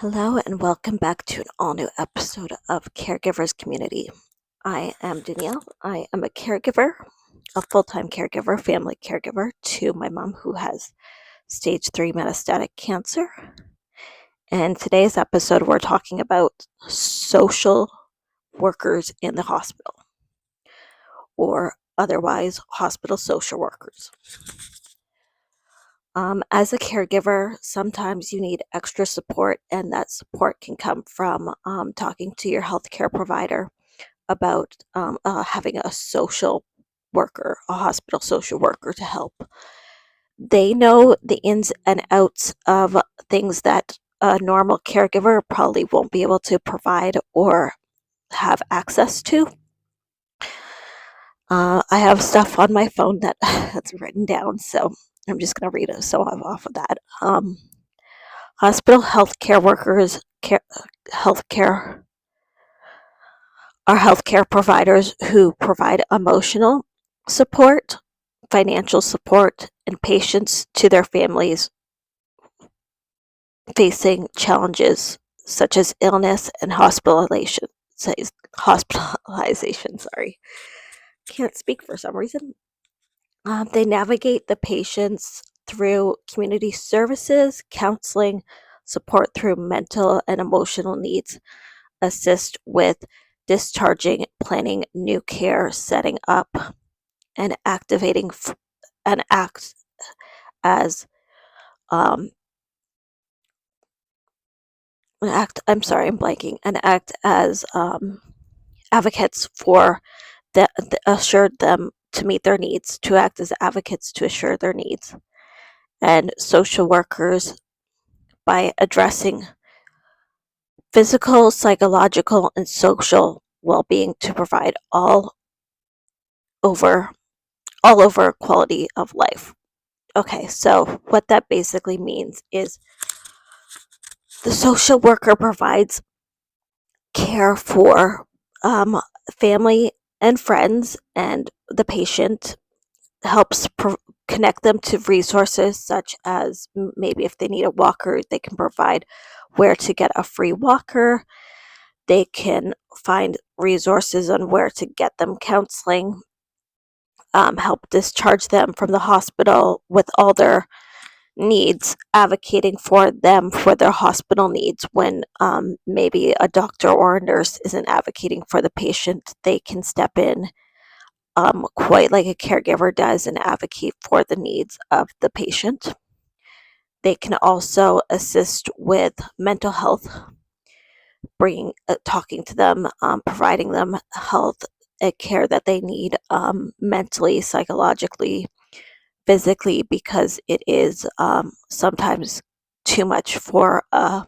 Hello and welcome back to an all-new episode of Caregivers Community. I am Danielle. I am a caregiver, a full-time caregiver, family caregiver to my mom who has stage 3 metastatic cancer. And today's episode, we're talking about social workers in the hospital, or otherwise hospital social workers. As a caregiver, sometimes you need extra support, and that support can come from talking to your healthcare provider about having a social worker, a hospital social worker to help. They know the ins and outs of things that a normal caregiver probably won't be able to provide or have access to. I have stuff on my phone that's written down, so I'm just going to read it off of that. Hospital healthcare workers, healthcare are healthcare providers who provide emotional support, financial support, and patience to their families facing challenges such as illness and hospitalization. Sorry, can't speak for some reason. They navigate the patients through community services, counseling, support through mental and emotional needs, assist with discharging, planning new care, setting up, and activating an act as an act as advocates for assured them to meet their needs, to act as advocates to assure their needs. And social workers, by addressing physical, psychological, and social well-being, to provide all over quality of life. Okay, so what that basically means is the social worker provides care for family and friends, and the patient helps connect them to resources such as maybe if they need a walker, they can provide where to get a free walker. They can find resources on where to get them counseling, help discharge them from the hospital with all their needs, advocating for them for their hospital needs when maybe a doctor or a nurse isn't advocating for the patient. They can step in quite like a caregiver does and advocate for the needs of the patient. They can also assist with mental health, talking to them, providing them health care that they need mentally, psychologically, physically, because it is sometimes too much for a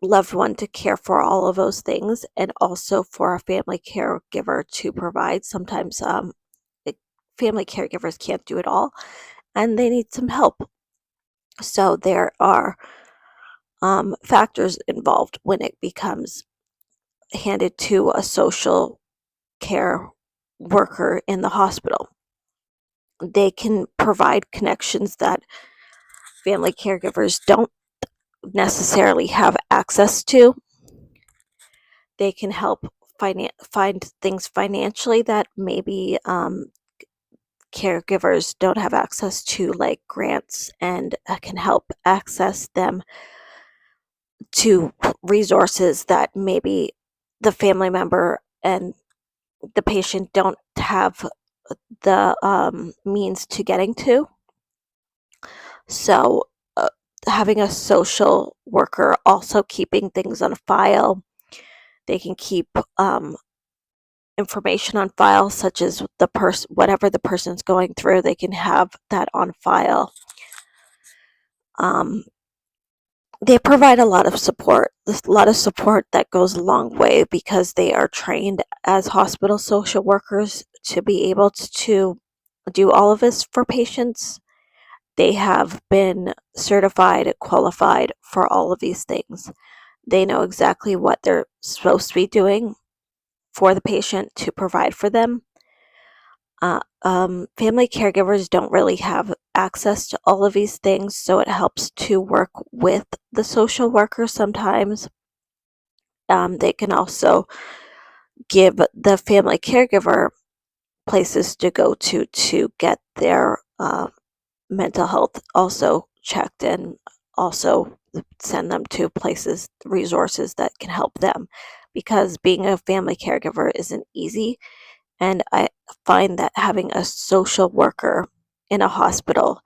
loved one to care for all of those things, and also for a family caregiver to provide. Sometimes family caregivers can't do it all, and they need some help. So there are factors involved when it becomes handed to a social care worker in the hospital. They can provide connections that family caregivers don't necessarily have access to. They can help find things financially that maybe caregivers don't have access to, like grants, and can help access them to resources that maybe the family member and the patient don't have the means to getting to. So having a social worker also keeping things on file. They can keep information on file, such as whatever the person's going through, they can have that on file. They provide a lot of support that goes a long way, because they are trained as hospital social workers to be able to do all of this for patients. They have been certified, qualified for all of these things. They know exactly what they're supposed to be doing for the patient to provide for them. Family caregivers don't really have access to all of these things, so it helps to work with the social worker sometimes. They can also give the family caregiver places to go to get their mental health also checked, and also send them to places, resources that can help them, because being a family caregiver isn't easy. And I find that having a social worker in a hospital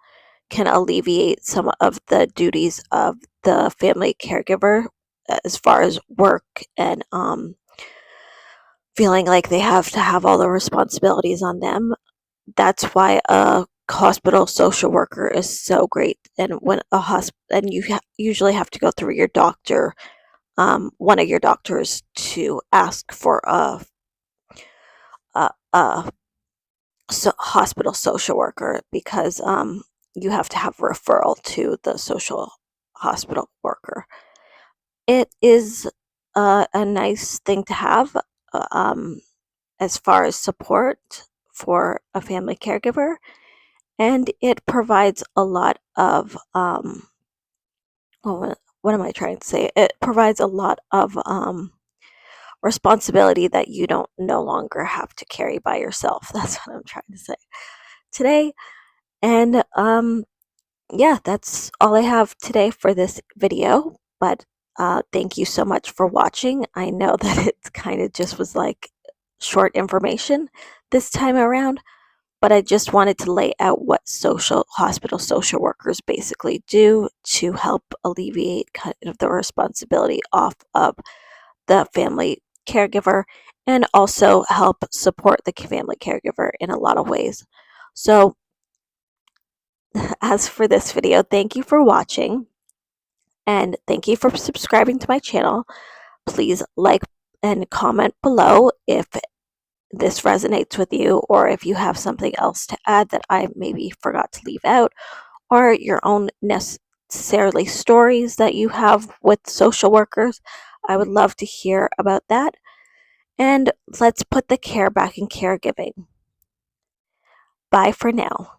can alleviate some of the duties of the family caregiver, as far as work and feeling like they have to have all the responsibilities on them. That's why a hospital social worker is so great. And when a and you usually have to go through your doctor, one of your doctors, to ask for a hospital social worker, because you have to have a referral to the social hospital worker. It is a nice thing to have, as far as support for a family caregiver, and it provides a lot of what am I trying to say? It provides a lot of responsibility that you don't no longer have to carry by yourself. That's what I'm trying to say today. And yeah, that's all I have today for this video. But thank you so much for watching. I know that it kind of just was like short information this time around, but I just wanted to lay out what hospital social workers basically do to help alleviate kind of the responsibility off of the family caregiver, and also help support the family caregiver in a lot of ways. So as for this video, thank you for watching, and thank you for subscribing to my channel. Please like and comment below if this resonates with you, or if you have something else to add that I maybe forgot to leave out, or your own necessarily stories that you have with social workers. I would love to hear about that. And let's put the care back in caregiving. Bye for now.